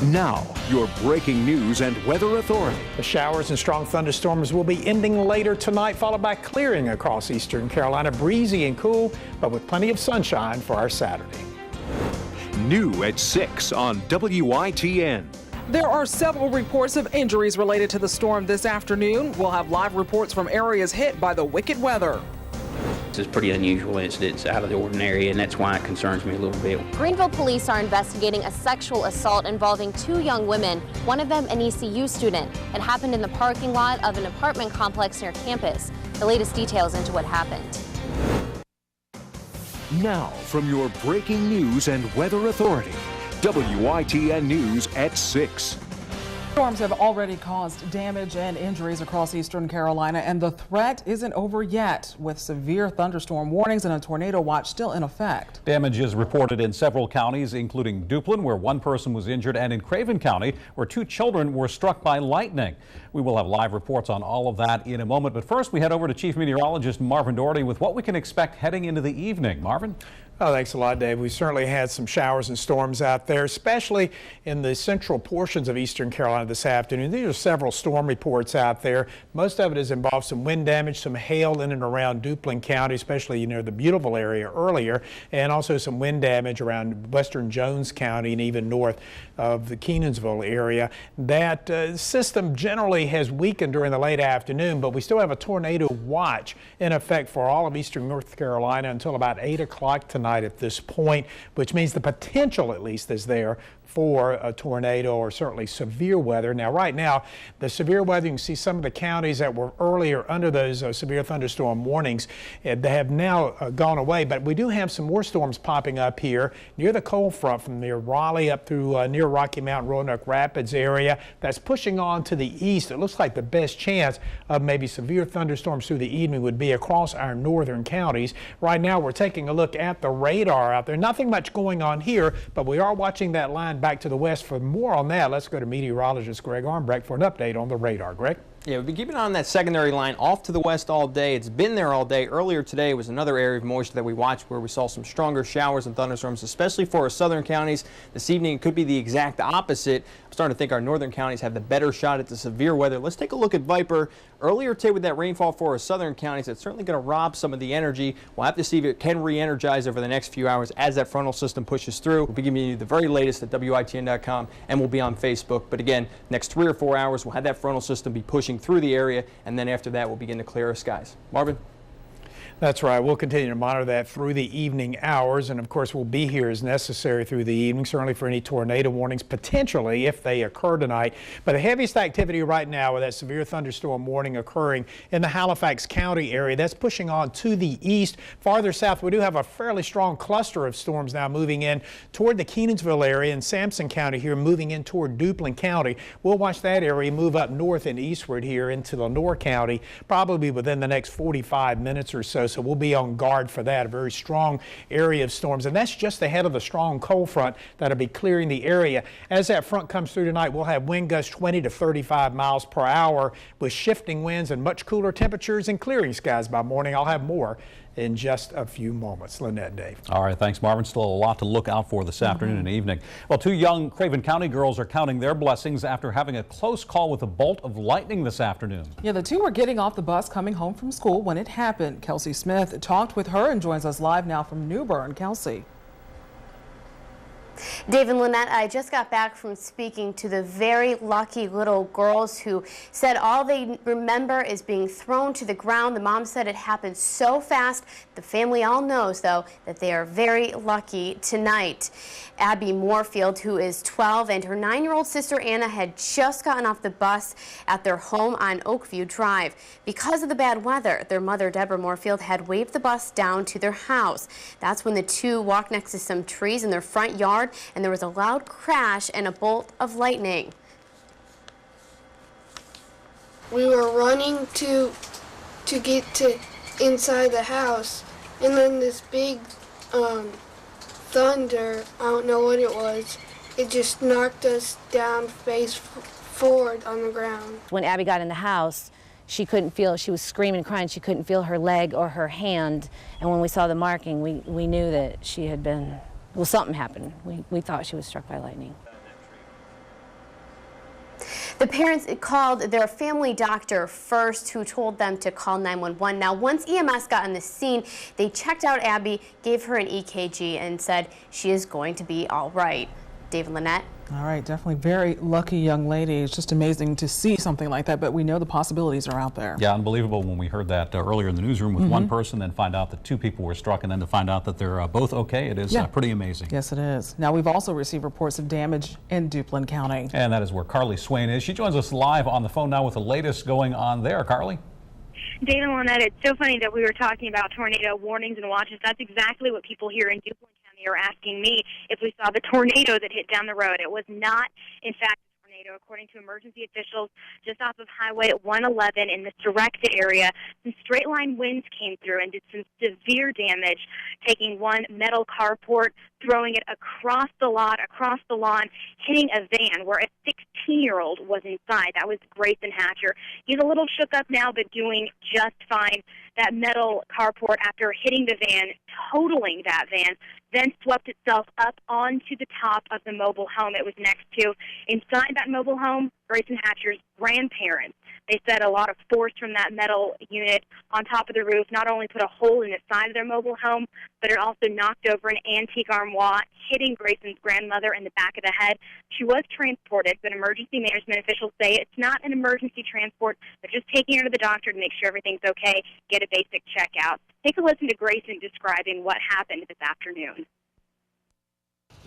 Now, your breaking news and weather authority. The showers and strong thunderstorms will be ending later tonight, followed by clearing across eastern Carolina. Breezy and cool, but with plenty of sunshine for our Saturday. New at 6 on WITN. There are several reports of injuries related to the storm this afternoon. We'll have live reports from areas hit by the wicked weather. This is pretty unusual incident. It's out of the ordinary, and that's why it concerns me a little bit. Greenville police are investigating a sexual assault involving 2 young women, one of them an ECU student. It happened in the parking lot of an apartment complex near campus. The latest details into what happened. Now, from your breaking news and weather authority, WITN News at 6. Storms have already caused damage and injuries across eastern Carolina, and the threat isn't over yet, with severe thunderstorm warnings and a tornado watch still in effect. Damage is reported in several counties, including Duplin, where 1 person was injured, and in Craven County, where 2 children were struck by lightning. We will have live reports on all of that in a moment, but first we head over to Chief Meteorologist Marvin Doherty with what we can expect heading into the evening. Marvin? Oh, thanks a lot, Dave. We certainly had some showers and storms out there, especially in the central portions of eastern Carolina this afternoon. There are several storm reports out there. Most of it has involved some wind damage, some hail in and around Duplin County, especially near the Beautiful area earlier, and also some wind damage around western Jones County and even north of the Kenansville area. That system generally has weakened during the late afternoon, but we still have a tornado watch in effect for all of eastern North Carolina until about 8 o'clock tonight at this point, which means the potential at least is there for a tornado or certainly severe weather. Now, right now, the severe weather, you can see some of the counties that were earlier under those severe thunderstorm warnings, they have now gone away, but we do have some more storms popping up here near the cold front from near Raleigh up through near Rocky Mountain, Roanoke Rapids area. That's pushing on to the east. It looks like the best chance of maybe severe thunderstorms through the evening would be across our northern counties. Right now, we're taking a look at the radar out there. Nothing much going on here, but we are watching that line back to the west. For more on that, let's go to meteorologist Greg Armbrecht for an update on the radar. Greg? Yeah, we've been keeping on that secondary line off to the west all day. It's been there all day. Earlier today was another area of moisture that we watched where we saw some stronger showers and thunderstorms, especially for our southern counties. This evening it could be the exact opposite. I'm starting to think our northern counties have the better shot at the severe weather. Let's take a look at Viper. Earlier today with that rainfall for our southern counties, it's certainly going to rob some of the energy. We'll have to see if it can re-energize over the next few hours as that frontal system pushes through. We'll be giving you the very latest at WITN.com, and we'll be on Facebook. But again, next 3 or 4 hours, we'll have that frontal system be pushing through the area, and then after that, we'll begin to clear our skies. Marvin? That's right. We'll continue to monitor that through the evening hours, and of course we'll be here as necessary through the evening, certainly for any tornado warnings potentially if they occur tonight. But the heaviest activity right now with that severe thunderstorm warning occurring in the Halifax County area. That's pushing on to the east. Farther south, we do have a fairly strong cluster of storms now moving in toward the Kenansville area and Sampson County here, moving in toward Duplin County. We'll watch that area move up north and eastward here into Lenore County probably within the next 45 minutes or so. So we'll be on guard for that, a very strong area of storms. And that's just ahead of the strong cold front that'll be clearing the area. As that front comes through tonight, we'll have wind gusts 20 to 35 miles per hour with shifting winds and much cooler temperatures and clearing skies by morning. I'll have more in just a few moments. Lynette, Dave. All right, thanks, Marvin. Still a lot to look out for this afternoon and evening. Well, 2 young Craven County girls are counting their blessings after having a close call with a bolt of lightning this afternoon. Yeah, the 2 were getting off the bus coming home from school when it happened. Kelsey Smith talked with her and joins us live now from New Bern. Kelsey. Dave and Lynette, I just got back from speaking to the very lucky little girls who said all they remember is being thrown to the ground. The mom said it happened so fast. The family all knows, though, that they are very lucky tonight. Abby Moorfield, who is 12, and her 9-year-old sister Anna had just gotten off the bus at their home on Oakview Drive. Because of the bad weather, their mother, Deborah Moorfield, had waved the bus down to their house. That's when the 2 walked next to some trees in their front yard, and there was a loud crash and a bolt of lightning. We were running to get to inside the house, and then this big thunder, I don't know what it was, it just knocked us down face forward on the ground. When Abby got in the house, she couldn't feel, she was screaming and crying, she couldn't feel her leg or her hand, and when we saw the marking, we knew that she had been, well, something happened. We thought she was struck by lightning. The parents called their family doctor first, who told them to call 911. Now, once EMS got on the scene, they checked out Abby, gave her an EKG, and said she is going to be all right. David Lynette. All right, definitely very lucky young lady. It's just amazing to see something like that, but we know the possibilities are out there. Yeah, unbelievable when we heard that earlier in the newsroom with one person, then find out that 2 people were struck, and then to find out that they're both okay. It is pretty amazing. Yes, it is. Now, we've also received reports of damage in Duplin County. And that is where Carly Swain is. She joins us live on the phone now with the latest going on there. Carly? David Lynette, it's so funny that we were talking about tornado warnings and watches. That's exactly what people here in Duplin County are asking me if we saw the tornado that hit down the road. It was not, in fact, a tornado. According to emergency officials just off of Highway 111 in the Sorrento area, some straight-line winds came through and did some severe damage, taking one metal carport, throwing it across the lot, across the lawn, hitting a van where a 16-year-old was inside. That was Grayson Hatcher. He's a little shook up now, but doing just fine. That metal carport, after hitting the van, totaling that van, then swept itself up onto the top of the mobile home it was next to. Inside that mobile home, Grayson Hatcher's grandparents. They said a lot of force from that metal unit on top of the roof not only put a hole in the side of their mobile home, but it also knocked over an antique armoire, hitting Grayson's grandmother in the back of the head. She was transported, but emergency management officials say it's not an emergency transport. They're just taking her to the doctor to make sure everything's okay, get a basic checkout. Take a listen to Grayson describing what happened this afternoon.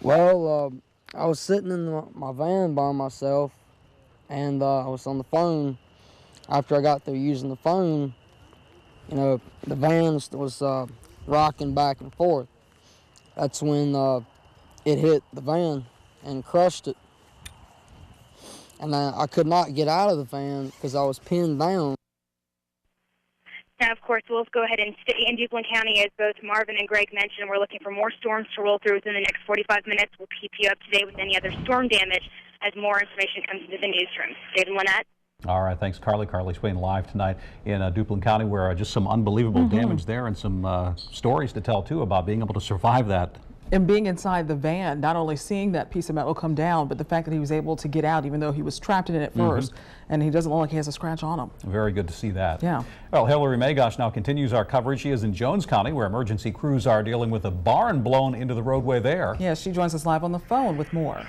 Well, I was sitting in my van by myself, and I was on the phone. After I got through using the phone, you know, the van was rocking back and forth. That's when it hit the van and crushed it. And I could not get out of the van because I was pinned down. Now, of course, we'll go ahead and stay in Duplin County, as both Marvin and Greg mentioned. We're looking for more storms to roll through within the next 45 minutes. We'll keep you up to date with any other storm damage as more information comes into the newsroom. David Lynette. All right, thanks, Carly. Carly Swain live tonight in Duplin County, where just some unbelievable damage there, and some stories to tell, too, about being able to survive that. And being inside the van, not only seeing that piece of metal come down, but the fact that he was able to get out, even though he was trapped in it at first, and he doesn't look like he has a scratch on him. Very good to see that. Yeah. Well, Hillary Magosh now continues our coverage. She is in Jones County, where emergency crews are dealing with a barn blown into the roadway there. Yeah, she joins us live on the phone with more.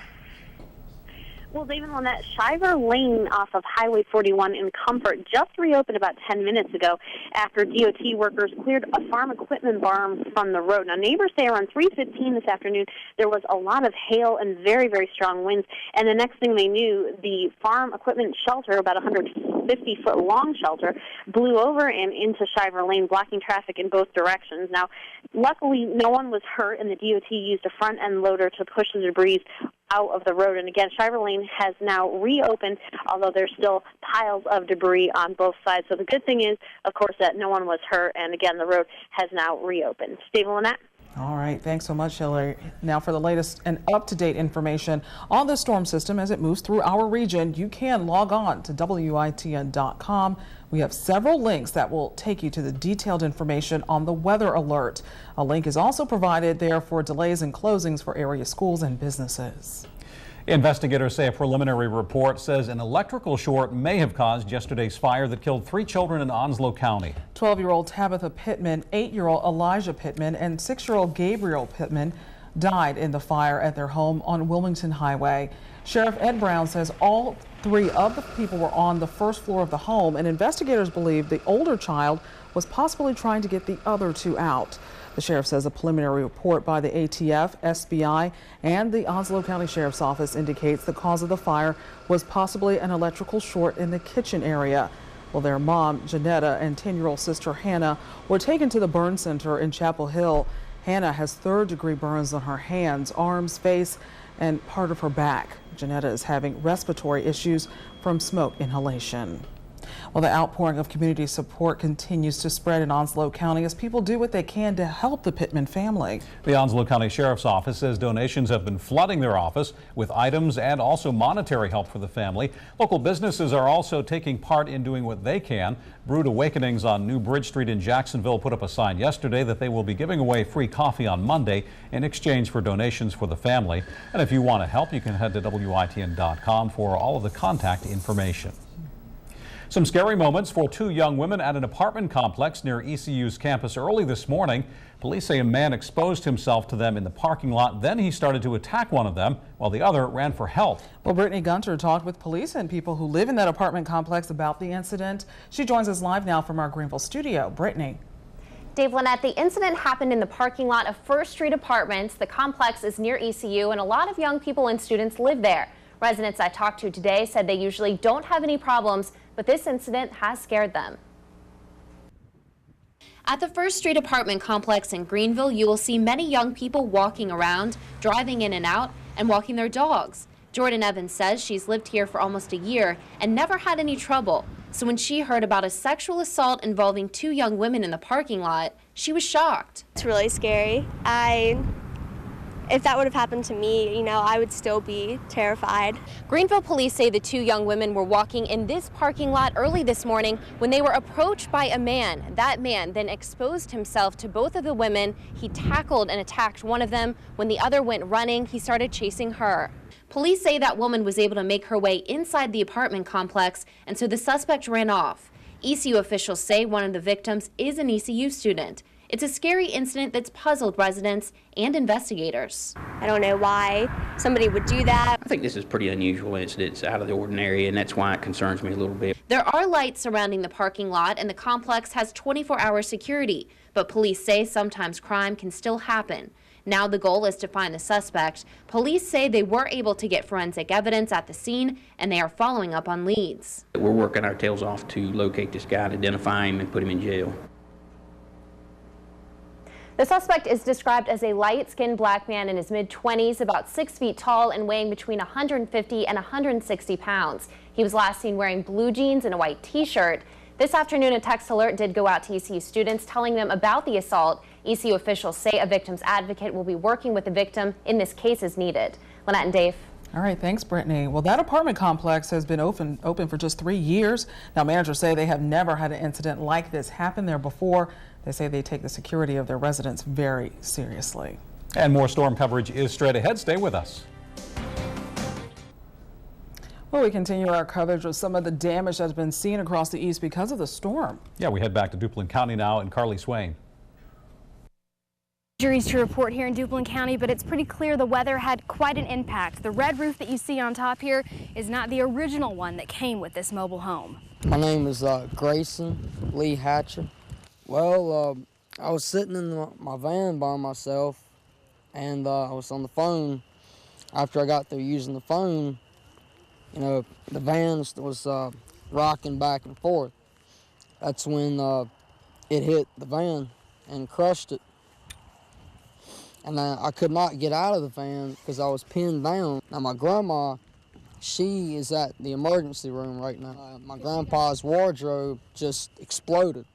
Well, David Lynette, Shiver Lane off of Highway 41 in Comfort just reopened about 10 minutes ago after DOT workers cleared a farm equipment barn from the road. Now, neighbors say around 3:15 this afternoon there was a lot of hail and very, very strong winds, and the next thing they knew, the farm equipment shelter, about 150-foot-long shelter, blew over and into Shiver Lane, blocking traffic in both directions. Now, luckily, no one was hurt, and the DOT used a front-end loader to push the debris out of the road. And again, Shiver Lane has now reopened, although there's still piles of debris on both sides. So the good thing is, of course, that no one was hurt, and again, the road has now reopened. Steve Lynette. All right, thanks so much, Hillary. Now for the latest and up-to-date information on the storm system as it moves through our region, you can log on to WITN.com. We have several links that will take you to the detailed information on the weather alert. A link is also provided there for delays and closings for area schools and businesses. Investigators say a preliminary report says an electrical short may have caused yesterday's fire that killed 3 children in Onslow County. 12-year-old Tabitha Pittman, 8-year-old Elijah Pittman, and 6-year-old Gabriel Pittman died in the fire at their home on Wilmington Highway. Sheriff Ed Brown says all 3 of the people were on the first floor of the home, and investigators believe the older child was possibly trying to get the other 2 out. The sheriff says a preliminary report by the ATF, SBI, and the Onslow County Sheriff's Office indicates the cause of the fire was possibly an electrical short in the kitchen area. Well, their mom, Janetta, and 10-year-old sister, Hannah, were taken to the burn center in Chapel Hill. Hannah has 3rd-degree burns on her hands, arms, face, and part of her back. Janetta is having respiratory issues from smoke inhalation. Well, the outpouring of community support continues to spread in Onslow County as people do what they can to help the Pittman family. The Onslow County Sheriff's Office says donations have been flooding their office with items and also monetary help for the family. Local businesses are also taking part in doing what they can. Brewed Awakenings on New Bridge Street in Jacksonville put up a sign yesterday that they will be giving away free coffee on Monday in exchange for donations for the family. And if you want to help, you can head to WITN.com for all of the contact information. Some scary moments for two young women at an apartment complex near ECU's campus early this morning. Police say a man exposed himself to them in the parking lot. Then he started to attack one of them while the other ran for help. Well, Brittany Gunter talked with police and people who live in that apartment complex about the incident. She joins us live now from our Greenville studio. Brittany. Dave Lynette, the incident happened in the parking lot of First Street Apartments. The complex is near ECU and a lot of young people and students live there. Residents I talked to today said they usually don't have any problems, but this incident has scared them. At the First Street apartment complex in Greenville, you will see many young people walking around, driving in and out, and walking their dogs. Jordan Evans says she's lived here for almost a year and never had any trouble. So when she heard about a sexual assault involving two young women in the parking lot, she was shocked. It's really scary. If that would have happened to me, I would still be terrified. Greenville police say the two young women were walking in this parking lot early this morning when they were approached by a man. That man then exposed himself to both of the women. He tackled and attacked one of them. When the other went running, he started chasing her. Police say that woman was able to make her way inside the apartment complex, and so the suspect ran off. ECU officials say one of the victims is an ECU student. It's a scary incident that's puzzled residents and investigators. I don't know why somebody would do that. I think this is a pretty unusual incident. It's out of the ordinary, and that's why it concerns me a little bit. There are lights surrounding the parking lot, and the complex has 24-hour security, but police say sometimes crime can still happen. Now the goal is to find the suspect. Police say they were able to get forensic evidence at the scene, and they are following up on leads. We're working our tails off to locate this guy, and identify him, and put him in jail. The suspect is described as a light-skinned black man in his mid-20s, about 6 feet tall and weighing between 150 and 160 pounds. He was last seen wearing blue jeans and a white t-shirt. This afternoon, a text alert did go out to ECU students telling them about the assault. ECU officials say a victim's advocate will be working with the victim in this case as needed. Lynette and Dave. All right, thanks, Brittany. Well, that apartment complex has been open for just 3 years. Now, managers say they have never had an incident like this happen there before. They say they take the security of their residents very seriously. And more storm coverage is straight ahead. Stay with us. Well, we continue our coverage of some of the damage that's been seen across the east because of the storm. Yeah, we head back to Duplin County now, and Carly Swain. Injuries to report here in Duplin County, but it's pretty clear the weather had quite an impact. The red roof that you see on top here is not the original one that came with this mobile home. My name is Grayson Lee Hatcher. Well, I was sitting in my van by myself, and I was on the phone. After I got through using the phone, the van was rocking back and forth. That's when it hit the van and crushed it. And I could not get out of the van because I was pinned down. Now, my grandma, she is at the emergency room right now. My grandpa's wardrobe just exploded.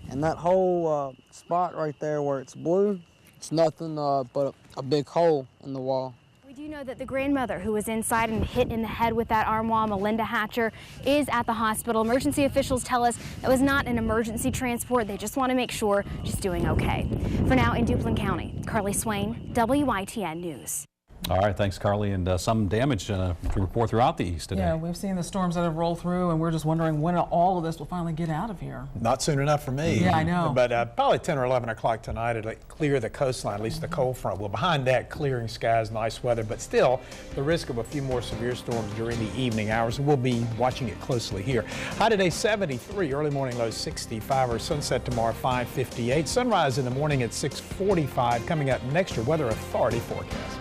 And that whole spot right there where it's blue, it's nothing but a big hole in the wall. We do know that the grandmother who was inside and hit in the head with that armoire, Melinda Hatcher, is at the hospital. Emergency officials tell us that was not an emergency transport. They just want to make sure she's doing okay. For now, in Duplin County, Carly Swain, WITN News. All right, thanks, Carly, and some damage to report throughout the east today. Yeah, we've seen the storms that have rolled through, and we're just wondering when all of this will finally get out of here. Not soon enough for me. Yeah, I know. But probably 10 or 11 o'clock tonight, it'll clear the coastline, at least the cold front. Well, behind that, clearing skies, nice weather, but still the risk of a few more severe storms during the evening hours. We'll be watching it closely here. High today, 73, early morning low 65, or sunset tomorrow 5:58. Sunrise in the morning at 6:45. Coming up next, your Weather Authority forecast.